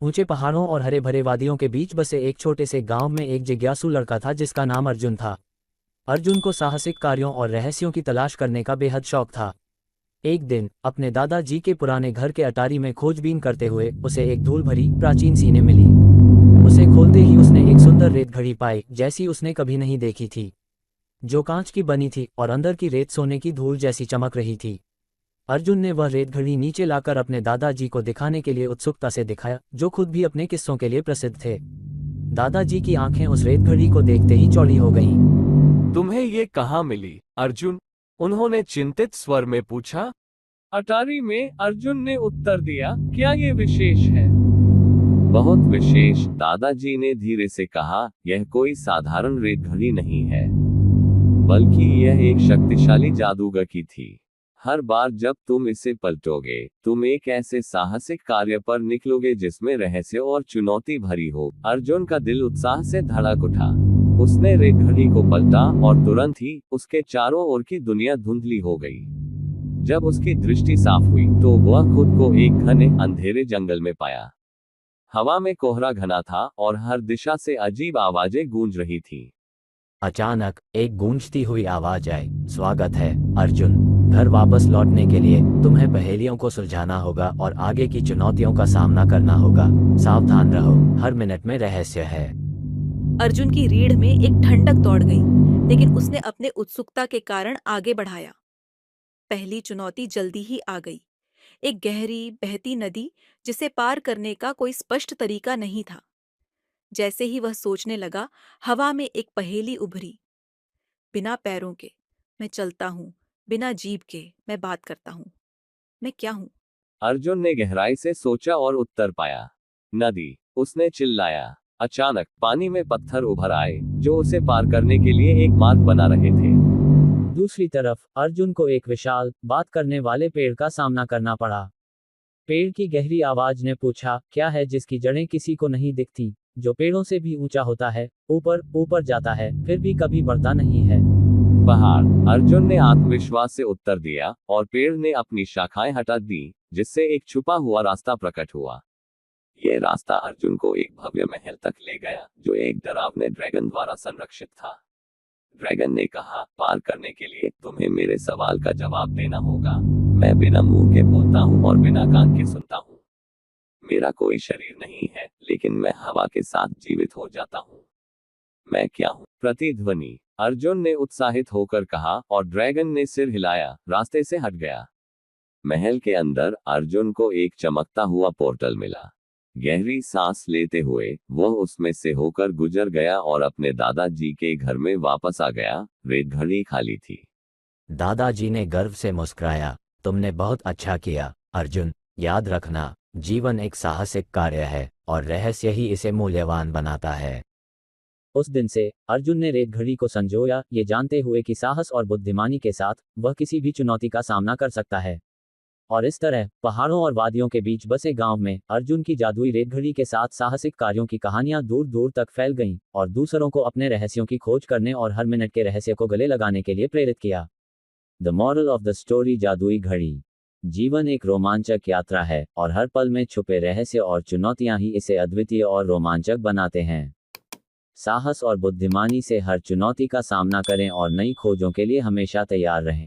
ऊंचे पहाड़ों और हरे भरे वादियों के बीच बसे एक छोटे से गांव में एक जिज्ञासु लड़का था जिसका नाम अर्जुन था। अर्जुन को साहसिक कार्यों और रहस्यों की तलाश करने का बेहद शौक था। एक दिन अपने दादाजी के पुराने घर के अटारी में खोजबीन करते हुए उसे एक धूल भरी प्राचीन सीने मिली। उसे खोलते ही उसने एक सुंदर रेत घड़ी पाई जैसी उसने कभी नहीं देखी थी, जो कांच की बनी थी और अंदर की रेत सोने की धूल जैसी चमक रही थी। अर्जुन ने वह रेत घड़ी नीचे लाकर अपने दादाजी को दिखाने के लिए उत्सुकता से दिखाया, जो खुद भी अपने किस्सों के लिए प्रसिद्ध थे। दादाजी की आंखें उस रेत घड़ी को देखते ही चौड़ी हो गईं। तुम्हें ये कहाँ मिली, अर्जुन? उन्होंने चिंतित स्वर में पूछा। अटारी में, अर्जुन ने उत्तर दिया। क्या ये विशेष है? बहुत विशेष, दादाजी ने धीरे से कहा। यह कोई साधारण रेत घड़ी नहीं है, बल्कि यह एक शक्तिशाली जादूगर की थी। हर बार जब तुम इसे पलटोगे, तुम एक ऐसे साहसिक कार्य पर निकलोगे जिसमें रहस्य और चुनौती भरी हो। अर्जुन का दिल उत्साह से धड़क उठा। उसने रेत घड़ी को पलटा और तुरंत ही उसके चारों ओर की दुनिया धुंधली हो गई। जब उसकी दृष्टि साफ हुई तो वह खुद को एक घने अंधेरे जंगल में पाया। हवा में कोहरा घना था और हर दिशा से अजीब आवाजें गूंज रही थी। अचानक एक गूंजती हुई आवाज आई, स्वागत है अर्जुन, घर वापस लौटने के लिए तुम्हें पहेलियों को सुलझाना होगा और आगे की चुनौतियों का सामना करना होगा। सावधान रहो, हर मिनट में रहस्य है। अर्जुन की रीढ़ में एक ठंडक दौड़ गई, लेकिन उसने अपने उत्सुकता के कारण आगे बढ़ाया। पहली चुनौती जल्दी ही आ गई। एक गहरी बहती नदी जिसे पार करने का कोई स्पष्ट तरीका नहीं था। जैसे ही वह सोचने लगा, हवा में एक पहेली उभरी। बिना पैरों के मैं चलता हूँ, बिना जीभ के मैं बात करता हूँ, मैं क्या हूँ? अर्जुन ने गहराई से सोचा और उत्तर पाया, नदी। उसने चिल्लाया। अचानक पानी में पत्थर उभर आए, जो उसे पार करने के लिए एक मार्ग बना रहे थे। दूसरी तरफ अर्जुन को एक विशाल, बात करने वाले पेड़ का सामना करना पड़ा। पेड़ की गहरी आवाज ने पूछा, क्या है जिसकी जड़ें किसी को नहीं दिखती, जो पेड़ों से भी ऊंचा होता है, ऊपर ऊपर जाता है, फिर भी कभी बढ़ता नहीं है? पहाड़, अर्जुन ने आत्मविश्वास से उत्तर दिया, और पेड़ ने अपनी शाखाएं हटा दी, जिससे एक छुपा हुआ रास्ता प्रकट हुआ। ये रास्ता अर्जुन को एक भव्य महल तक ले गया, जो एक डरावने ड्रैगन द्वारा संरक्षित था। ड्रैगन ने कहा, पार करने के लिए तुम्हें मेरे सवाल का जवाब देना होगा। मैं बिना मुंह के बोलता हूँ और बिना कान के सुनता हूँ। मेरा कोई शरीर नहीं है, लेकिन मैं हवा के साथ जीवित हो जाता हूँ। मैं क्या हूँ? प्रतिध्वनि, अर्जुन ने उत्साहित होकर कहा, और ड्रैगन ने सिर हिलाया, रास्ते से हट गया। महल के अंदर अर्जुन को एक चमकता हुआ पोर्टल मिला। गहरी सांस लेते हुए वह उसमें से होकर गुजर गया और अपने दादाजी के घर में वापस आ गया। रेत घड़ी खाली थी। दादाजी ने गर्व से मुस्कुराया, तुमने बहुत अच्छा किया अर्जुन। याद रखना, जीवन एक साहसिक कार्य है और रहस्य ही इसे मूल्यवान बनाता है। उस दिन से अर्जुन ने रेत घड़ी को संजोया, ये जानते हुए कि साहस और बुद्धिमानी के साथ वह किसी भी चुनौती का सामना कर सकता है। और इस तरह पहाड़ों और वादियों के बीच बसे गांव में अर्जुन की जादुई रेत घड़ी के साथ साहसिक कार्यों की कहानियां दूर दूर तक फैल गईं और दूसरों को अपने रहस्यों की खोज करने और हर मिनट के रहस्य को गले लगाने के लिए प्रेरित किया। The moral of the story, जादुई घड़ी। जीवन एक रोमांचक यात्रा है और हर पल में छुपे रहस्य और चुनौतियां ही इसे अद्वितीय और रोमांचक बनाते हैं। साहस और बुद्धिमानी से हर चुनौती का सामना करें और नई खोजों के लिए हमेशा तैयार रहें।